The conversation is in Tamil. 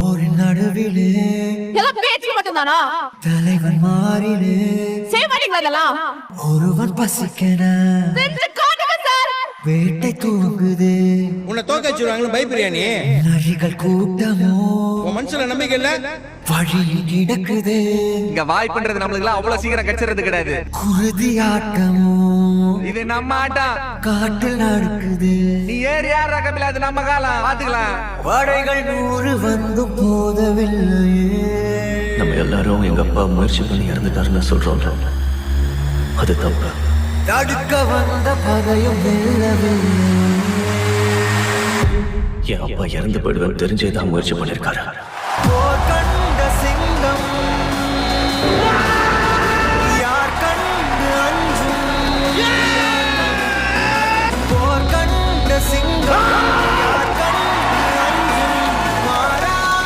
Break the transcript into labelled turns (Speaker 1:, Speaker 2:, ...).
Speaker 1: போரின் நடுவிலே
Speaker 2: எல்லாம் பேச்சு மட்டும்தானா?
Speaker 1: தலைவன் மாறிலே
Speaker 2: செய்ய மாட்டீங்களா இதெல்லாம்?
Speaker 1: ஒருவன் பசிக்கன
Speaker 2: செஞ்சு காட்டுங்க சார்.
Speaker 1: வேட்டை தூங்குது.
Speaker 3: உன்னை தோக்க வச்சிருவாங்களு பயப்படுறியா நீ?
Speaker 1: நரிகள் கூட்டமோ
Speaker 3: உன் மனசுல நம்பிக்கை இல்ல?
Speaker 1: வழியில் கிடக்குது.
Speaker 4: இங்க வாய் பண்றது நம்மளுக்கு எல்லாம் அவ்வளவு சீக்கிரம் கச்சிறது கிடையாது.
Speaker 1: குருதி ஆட்டமோ
Speaker 4: இது நம்ம ஆட்டம்.
Speaker 1: காட்டில் நடக்குது.
Speaker 4: நீ ஏறி யார் ரகமில்ல, அது நம்ம காலம் பாத்துக்கலாம்.
Speaker 1: படைகள் 100 வந்து போதவில்லையே.
Speaker 5: நம்ம எல்லாரும் எங்க அப்பா முயற்சி பண்ணி இறந்துட்டாருன்னு சொல்றோம். அது தப்பு.
Speaker 1: தடுக்க வந்த பகையும் வெல்லவில்லை.
Speaker 5: என் அப்பா இறந்து போயிடுவேன் தெரிஞ்சேதான் முயற்சி பண்ணிருக்காரு.
Speaker 1: போர்க்களம்